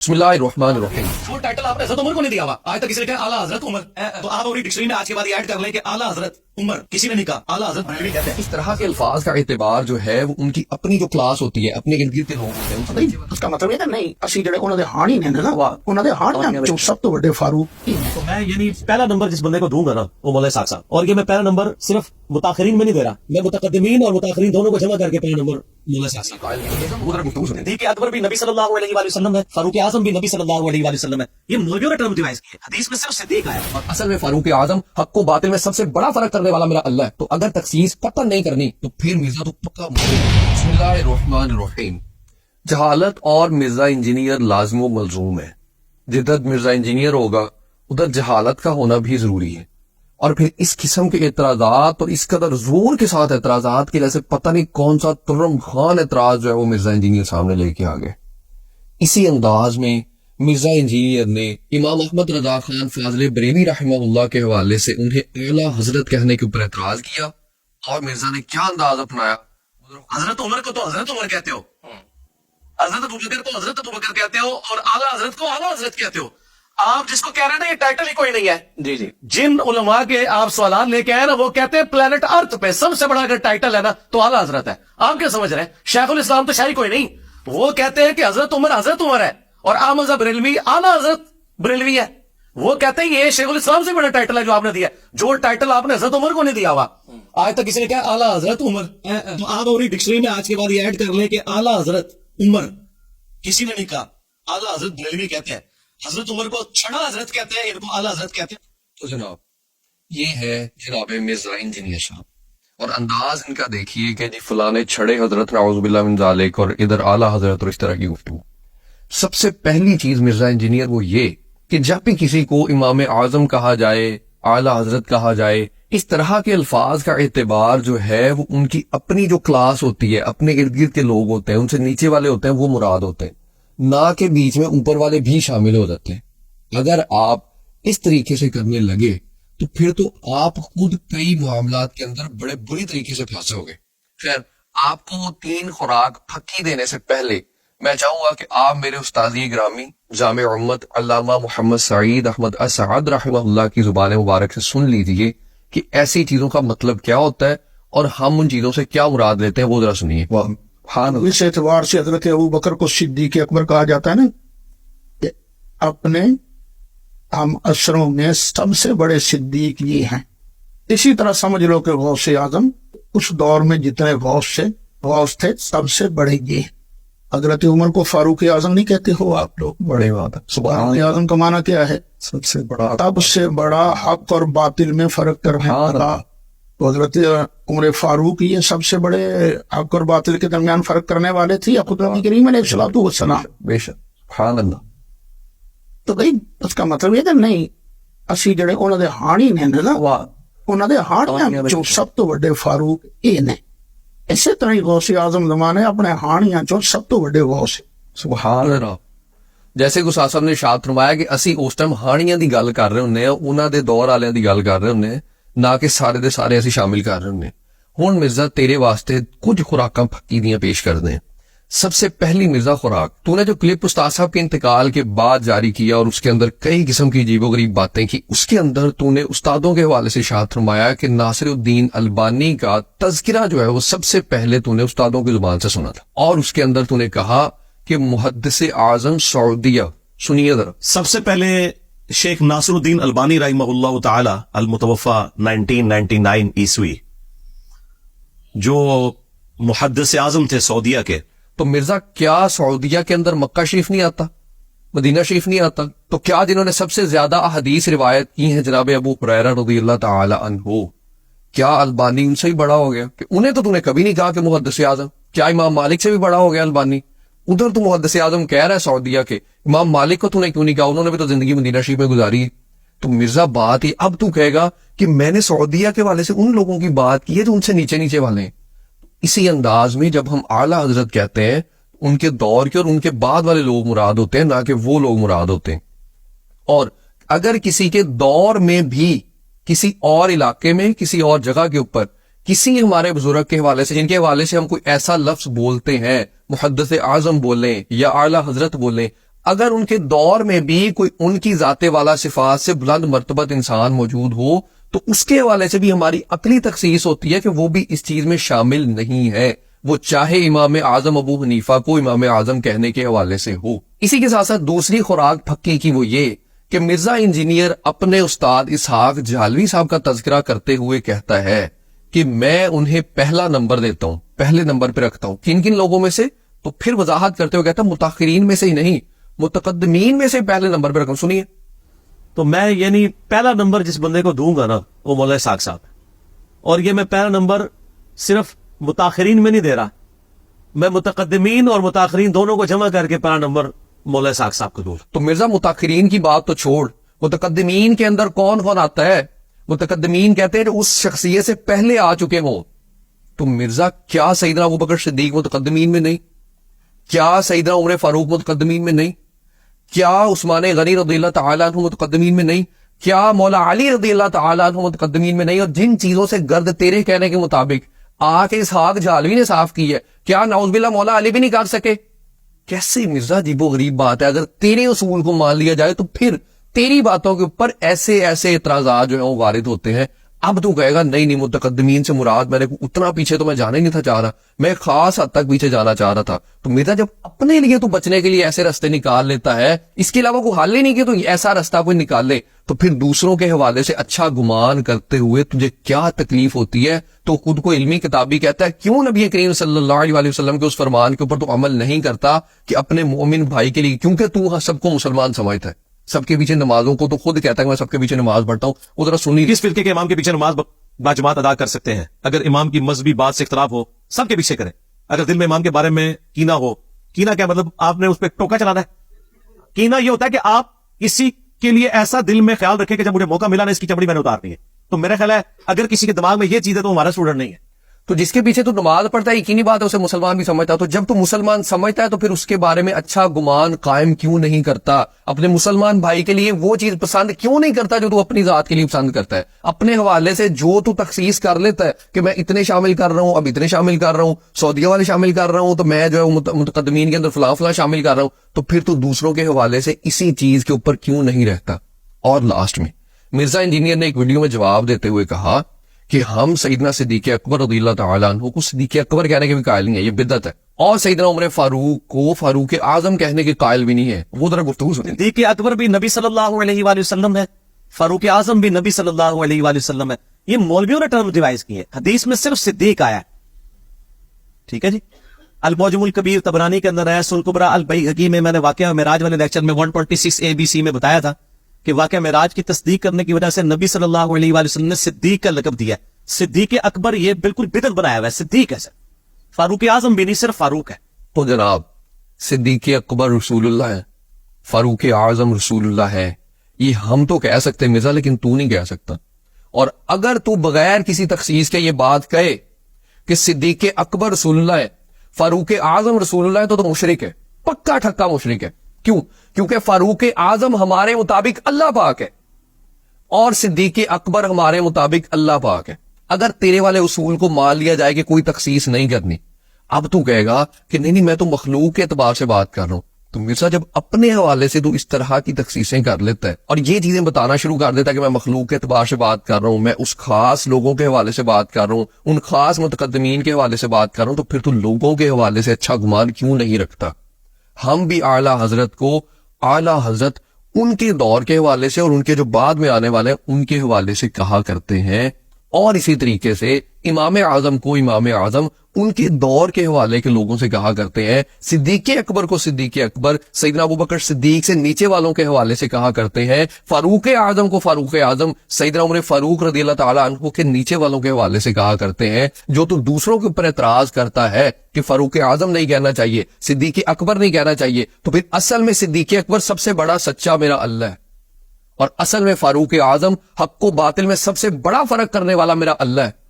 بسم اللہ الرحمن الرحیم. وہ ٹائٹل آپ نے حضرت عمر کو نہیں دیا ہوا. آج تک کسی نے کہا اعلیٰ حضرت عمر, تو آپ اپنی ڈکشنری میں آج کے بعد ایڈ کر لیں کہ اعلیٰ حضرت عمر. کسی نے نہیں کہا, اعلیٰ حضرت بریلوی کہتے ہیں. اس طرح کے الفاظ کا اعتبار جو ہے وہ ان کی اپنی جو کلاس ہوتی ہے, اپنے ارد گرد کے لوگ ہوتے ہیں, اس کا مطلب یہ ہے نہیں اسی جڑے انہوں نے ہاڑی نے نا انہوں نے ہاڑی جو سب تو بڑے فاروق. تو میں یعنی پہلا نمبر جس بندے کو دوں گا نا وہ مولانا اسحاق صاحب, اور یہ میں پہلا نمبر صرف متاخرین میں نہیں دے رہا, میں متقدمین اور متاخرین دونوں کو جمع کر کے پہلا نمبر مولانا اسحاق صاحب. ٹھیک ہے, اکبر بھی نبی صلی اللہ علیہ وآلہ وسلم ہے, فاروق اعظم بھی نبی صلی اللہ علیہ وآلہ وسلم ہے. یہ مولویوں نے ٹرم ڈیوائز کی ہے, حدیث میں صرف صدیق آیا. اور اصل میں فاروق اعظم حق و باطل میں سب سے بڑا فرق کرنے والا میرا اللہ ہے. تو اگر تخصیص پتہ نہیں کرنی تو پھر مرزا تو پکا. بسم اللہ الرحمن الرحیم. جہالت اور مرزا انجینئر لازم و ملزوم ہے. جدھر مرزا انجینئر ہوگا ادھر جہالت کا ہونا بھی ضروری ہے. اور پھر اس قسم کے اعتراضات اور اس قدر زور کے ساتھ اعتراضات کی جیسے پتہ نہیں کون سا ترم خان اعتراض جو ہے وہ مرزا انجینئر سامنے لے کے آگے. اسی انداز میں مرزا انجینئر نے امام احمد رضا خان فاضل بریلوی رحمہ اللہ کے حوالے سے انہیں اعلیٰ حضرت کہنے کے اوپر اعتراض کیا, اور مرزا نے کیا انداز اپنایا. حضرت عمر کو تو حضرت عمر کہتے ہو, حضرت ابوبکر کو حضرت ابوبکر کہتے ہو, اور اعلیٰ حضرت کو اعلیٰ حضرت کہتے ہو. آپ جس کو کہہ رہے ہیں نا یہ ٹائٹل ہی کوئی نہیں ہے. جی جی, جن علماء کے آپ سوالات لے کے آئے نا وہ کہتے ہیں پلانٹ ارتھ پہ سب سے بڑا اگر ٹائٹل ہے نا تو اعلیٰ حضرت ہے. آپ کیا سمجھ رہے ہیں, شیخ الاسلام تو شاعری کوئی نہیں. وہ کہتے ہیں کہ حضرت عمر ہے, اور احمد بریلوی اعلیٰ حضرت بریلوی ہے. وہ کہتے ہیں یہ شیخ الاسلام سے بڑا ٹائٹل ہے جو آپ نے دیا, جو ٹائٹل آپ نے حضرت عمر کو نہیں دیا ہوا. آج تک کسی نے کہا اعلیٰ حضرت عمر, تو آپ اپنی ڈکشنری میں آج کے بعد یہ ایڈ کر لیں کہ اعلیٰ حضرت عمر. کسی نے نہیں کہا, اعلیٰ حضرت بریلوی کہتے ہیں. حضرت عمر کو چھڑا حضرت کہتے ہیں, ان کو اعلیٰ حضرت کہتے ہیں. تو جناب یہ ہے جناب مرزا انجینئر صاحب, اور انداز ان کا دیکھیے کہ جی فلاں چھڑے حضرت نعوذ باللہ من ذالک, اور ادھر اعلیٰ حضرت اور اس طرح کی گفتگو. سب سے پہلی چیز مرزا انجینئر وہ یہ کہ جب بھی کسی کو امام اعظم کہا جائے, اعلیٰ حضرت کہا جائے, اس طرح کے الفاظ کا اعتبار جو ہے وہ ان کی اپنی جو کلاس ہوتی ہے, اپنے ارد گرد کے لوگ ہوتے ہیں, ان سے نیچے والے ہوتے ہیں, وہ مراد ہوتے ہیں, نہ کہ بیچ میں اوپر والے بھی شامل ہو جاتے ہیں. اگر آپ اس طریقے سے کرنے لگے تو پھر تو آپ خود کئی معاملات کے اندر بڑے بری طریقے سے پھنسے ہوگے. خیر, آپ کو 3 خوراک پھکی دینے سے پہلے میں چاہوں گا کہ آپ میرے استاذی گرامی جامع امت علامہ محمد سعید احمد اسعد رحمہ اللہ کی زبان مبارک سے سن لیجئے کہ ایسی چیزوں کا مطلب کیا ہوتا ہے اور ہم ان چیزوں سے کیا مراد لیتے ہیں, وہ ذرا سنیے. اس اعتبار سے حضرت ابوبکر کو صدیق اکبر کہا جاتا ہے نا, کہ اپنے ہم اشروں میں سب سے بڑے صدیق یہ ہیں. اسی طرح سمجھ لو کہ غوث اعظم اس دور میں جتنے غوث تھے سب سے بڑے یہ ہیں. حضرت عمر کو فاروق اعظم نہیں کہتے ہو آپ لوگ, بڑے بات ہے. فاروق اعظم کا معنی کیا ہے, سب سے بڑا, سب سے بڑا, حق اور باطل میں فرق کرنے والا. تو حضرت عمر فاروق یہ سب سے بڑے حق اور باطل کے درمیان فرق کرنے والے تھے, یا خود نبی کریم علیہ الصلوۃ والسلام. بے شک, سبحان اللہ. تو بھائی اس کا مطلب یہ نہیں اسی جڑے انہوں نے ہاڑی نے نا انہوں نے ہاڑیاں جو سب تو بڑے فاروق یہ نے. اسی طرح غوث اعظم زمانے اپنے ہاڑیاں جو سب تو بڑے غوث. سبحان اللہ. جیسے گسا صاحب نے ارشاد فرمایا کہ اسی اس ٹائم ہاڑیاں دی گل کر رہے ہونے, انہاں دے دور والے دی گل کر رہے ہونے, نہ کہ سارے دے سارے اسی شامل کر رہے ہونے. ہن مرزا تیرے واسطے کچھ خوراکاں پھکی دیاں پیش کر دیں. سب سے پہلی مرزا خوراک, تو نے جو کلپ استاد صاحب کے انتقال کے بعد جاری کیا اور اس کے اندر کئی قسم کی عجیب و غریب باتیں کی, اس کے اندر تو نے استادوں کے حوالے سے ارشاد فرمایا کہ ناصر الدین البانی کا تذکرہ جو ہے وہ سب سے پہلے تو نے استادوں کی زبان سے سنا تھا, اور اس کے اندر تو نے کہا کہ محدث اعظم سعودیہ. سنیے ذرا. سب سے پہلے شیخ ناصر الدین البانی رحمہ اللہ تعالی المتوفا 1999 عیسوی جو محدث اعظم تھے سعودیہ کے. تو مرزا کیا سعودیہ کے اندر مکہ شریف نہیں آتا, مدینہ شریف نہیں آتا؟ تو کیا جنہوں نے سب سے زیادہ احادیث روایت کی ہیں جناب ابو ہریرہ رضی اللہ تعالی عنہ, کیا البانی ان سے ہی بڑا ہو گیا؟ کہ انہیں تو نے کبھی نہیں کہا کہ محدث اعظم. کیا امام مالک سے بھی بڑا ہو گیا البانی؟ ادھر تو محدث اعظم کہہ رہا ہے سعودیہ کے, امام مالک کو تو نے کیوں نہیں کہا؟ انہوں نے بھی تو زندگی مدینہ شریف میں گزاری ہے. تو مرزا بات ہی اب تو کہے گا کہ میں نے سعودیہ کے والے سے ان لوگوں کی بات کی ہے جو ان سے نیچے نیچے والے ہیں. اسی انداز میں جب ہم اعلیٰ حضرت کہتے ہیں ان کے دور کے اور ان کے بعد والے لوگ مراد ہوتے ہیں, نہ کہ وہ لوگ مراد ہوتے ہیں. اور اگر کسی کے دور میں بھی کسی اور علاقے میں کسی اور جگہ کے اوپر کسی ہمارے بزرگ کے حوالے سے جن کے حوالے سے ہم کوئی ایسا لفظ بولتے ہیں, محدث اعظم بولیں یا اعلیٰ حضرت بولیں, اگر ان کے دور میں بھی کوئی ان کی ذات والا صفات سے بلند مرتبت انسان موجود ہو تو اس کے حوالے سے بھی ہماری عقلی تخصیص ہوتی ہے کہ وہ بھی اس چیز میں شامل نہیں ہے، وہ چاہے امام اعظم ابو حنیفہ کو امام اعظم کہنے کے حوالے سے ہو۔ اسی کے ساتھ ساتھ دوسری خوراک پھکی کی وہ یہ کہ مرزا انجینئر اپنے استاد اسحاق جہلوی صاحب کا تذکرہ کرتے ہوئے کہتا ہے کہ میں انہیں پہلا نمبر دیتا ہوں، پہلے نمبر پہ رکھتا ہوں۔ کن کن لوگوں میں سے؟ تو پھر وضاحت کرتے ہوئے کہتا ہے متاخرین میں سے ہی نہیں، متقدمین میں سے پہلے نمبر پہ رکھتا ہوں۔ سنیے، تو میں یعنی پہلا نمبر جس بندے کو دوں گا نا وہ مولا اسحاق صاحب ہے، اور یہ میں پہلا نمبر صرف متاخرین میں نہیں دے رہا، میں متقدمین اور متاخرین دونوں کو جمع کر کے پہلا نمبر مولا اسحاق صاحب کو دوں۔ تو مرزا متاخرین کی بات تو چھوڑ، متقدمین کے اندر کون کون آتا ہے؟ متقدمین کہتے ہیں جو اس شخصیت سے پہلے آ چکے ہوں۔ تو مرزا کیا سیدنا ابوبکر صدیق متقدمین میں نہیں؟ کیا سیدنا عمر فاروق متقدمین میں نہیں؟ کیا عثمان غنی رضی اللہ تعالیٰ عنہ متقدمین میں نہیں؟ کیا مولا علی رضی اللہ تعالیٰ عنہ متقدمین میں نہیں؟ اور جن چیزوں سے گرد تیرے کہنے کے مطابق آ کے اسحاق جہلوی نے صاف کی ہے، کیا نعوذ باللہ مولا علی بھی نہیں کر سکے؟ کیسے مرزا عجیب و غریب بات ہے۔ اگر تیرے اصول کو مان لیا جائے تو پھر تیری باتوں کے اوپر ایسے اعتراضات جو ہیں وہ وارد ہوتے ہیں۔ اب تو کہے گا نہیں متقدمین سے مراد میں نے اتنا پیچھے تو میں جانا ہی نہیں تھا چاہ رہا، میں خاص حد تک پیچھے جانا چاہ رہا تھا۔ تو مرزا جب اپنے لیے تو بچنے کے لیے ایسے رستے نکال لیتا ہے، اس کے علاوہ کوئی حل ہی نہیں کہ تو ایسا رستہ کوئی نکال لے، تو پھر دوسروں کے حوالے سے اچھا گمان کرتے ہوئے تجھے کیا تکلیف ہوتی ہے؟ تو خود کو علمی کتابی کہتا ہے کیوں نبی کریم صلی اللہ علیہ وسلم کے اس فرمان کے اوپر تو عمل نہیں کرتا کہ اپنے مومن بھائی کے لیے، کیونکہ تو سب کو مسلمان سمجھتا ہے، سب کے پیچھے نمازوں کو تو خود کہتا ہے کہ میں سب کے پیچھے نماز پڑھتا ہوں۔ وہ ذرا سنی، کس فرقے کے امام کے پیچھے نماز باجماعت ادا کر سکتے ہیں؟ اگر امام کی مذہبی بات سے اختلاف ہو سب کے پیچھے کریں۔ اگر دل میں امام کے بارے میں کینہ ہو، کینہ کیا مطلب؟ آپ نے اس پہ ٹوکا چلانا ہے۔ کینہ یہ ہوتا ہے کہ آپ کسی کے لیے ایسا دل میں خیال رکھیں کہ جب مجھے موقع ملا نا اس کی چمڑی میں نے اتارنی ہے۔ تو میرا خیال ہے اگر کسی کے دماغ میں یہ چیز ہے تو ہمارا اسٹوڈنٹ نہیں ہے۔ تو جس کے پیچھے تو نماز پڑھتا ہے یقینی بات ہے اسے مسلمان بھی سمجھتا ہے۔ تو جب تو مسلمان سمجھتا ہے تو پھر اس کے بارے میں اچھا گمان قائم کیوں نہیں کرتا؟ اپنے مسلمان بھائی کے لیے وہ چیز پسند کیوں نہیں کرتا جو تو اپنی ذات کے لیے پسند کرتا ہے؟ اپنے حوالے سے جو تو تخصیص کر لیتا ہے کہ میں اتنے شامل کر رہا ہوں، اب اتنے شامل کر رہا ہوں، سعودیہ والے شامل کر رہا ہوں، تو میں جو ہے متقدمین کے اندر فلاں فلاں شامل کر رہا ہوں، تو پھر تو دوسروں کے حوالے سے اسی چیز کے اوپر کیوں نہیں رہتا؟ اور لاسٹ میں مرزا انجینئر نے ایک ویڈیو میں جواب دیتے ہوئے کہا کہ ہم سیدنا صدیق اکبر رضی اللہ تعالیٰ عنہ کو صدیق اکبر کہنے کے بھی قائل نہیں ہے، یہ بدعت ہے، اور سیدنا عمر فاروق کو فاروق اعظم کہنے کے قائل بھی نہیں ہے۔ وہ ذرا گفتگو سنیں۔ صدیق اکبر بھی نبی صلی اللہ علیہ وآلہ وسلم ہے، فاروق اعظم بھی نبی صلی اللہ علیہ وآلہ وسلم ہے۔ یہ مولویوں نے ٹرم ڈیوائز کی ہے، حدیث میں صرف صدیق آیا ہے، ٹھیک ہے جی۔ المعجم الکبیر طبرانی کے اندر ہے، سنن کبریٰ البیہقی میں نے واقعہ معراج والے لیکچر میں 126 ABC میں بتایا تھا کہ واقعہ معراج کی تصدیق کرنے کی وجہ سے نبی صلی اللہ علیہ وآلہ وسلم نے صدیق کا لقب دیا ہے۔ صدیق اکبر یہ بالکل بدعت بنایا ہوا ہے، صدیق ہے سر، فاروق اعظم بھی نہیں، صرف فاروق ہے۔ تو جناب صدیق اکبر رسول اللہ ہے، فاروق اعظم رسول اللہ ہے، یہ ہم تو کہہ سکتے مرزا، لیکن تو نہیں کہہ سکتا۔ اور اگر تو بغیر کسی تخصیص کے یہ بات کہے کہ صدیق اکبر رسول اللہ ہے، فاروق اعظم رسول اللہ ہے، تو مشرک ہے، پکا ٹھکا مشرک ہے۔ کیوں؟ کیونکہ فاروق اعظم ہمارے مطابق اللہ پاک ہے اور صدیق اکبر ہمارے مطابق اللہ پاک ہے۔ اگر تیرے والے اصول کو مان لیا جائے کہ کوئی تخصیص نہیں کرنی، اب تو کہے گا کہ نہیں میں تو مخلوق کے اعتبار سے بات کر رہا ہوں۔ تو مرزا جب اپنے حوالے سے تو اس طرح کی تخصیصیں کر لیتا ہے اور یہ چیزیں بتانا شروع کر دیتا ہے کہ میں مخلوق کے اعتبار سے بات کر رہا ہوں، میں اس خاص لوگوں کے حوالے سے بات کر رہا ہوں، ان خاص متقدمین کے حوالے سے بات کر رہا ہوں، تو پھر تو لوگوں کے حوالے سے اچھا گمان کیوں نہیں رکھتا؟ ہم بھی اعلی حضرت کو اعلی حضرت ان کے دور کے حوالے سے اور ان کے جو بعد میں آنے والے ہیں ان کے حوالے سے کہا کرتے ہیں، اور اسی طریقے سے امام اعظم کو امام اعظم ان کے دور کے حوالے کے لوگوں سے کہا کرتے ہیں، صدیق اکبر کو صدیق اکبر، سیدنا ابوبکر صدیق سے نیچے والوں کے حوالے سے کہا کرتے ہیں، فاروق اعظم کو فاروق اعظم، سیدنا عمر فاروق رضی اللہ تعالیٰ عنہ کے نیچے والوں کے حوالے سے کہا کرتے ہیں۔ جو تو دوسروں کے اوپر اعتراض کرتا ہے کہ فاروق اعظم نہیں کہنا چاہیے، صدیق اکبر نہیں کہنا چاہیے، تو پھر اصل میں صدیق اکبر سب سے بڑا سچا میرا اللہ ہے، اور اصل میں فاروق اعظم حق و باطل میں سب سے بڑا فرق کرنے والا میرا اللہ ہے۔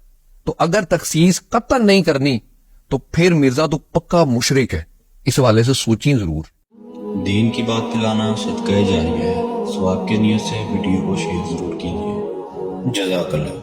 تو اگر تخصیص قطعاً نہیں کرنی تو پھر مرزا تو پکا مشرک ہے۔ اس حوالے سے سوچیں ضرور۔ دین کی بات پھیلانا صدقہ جاریہ ہے، ثواب کی نیت سے ویڈیو کو شیئر ضرور کیجیے۔ جزاک اللہ۔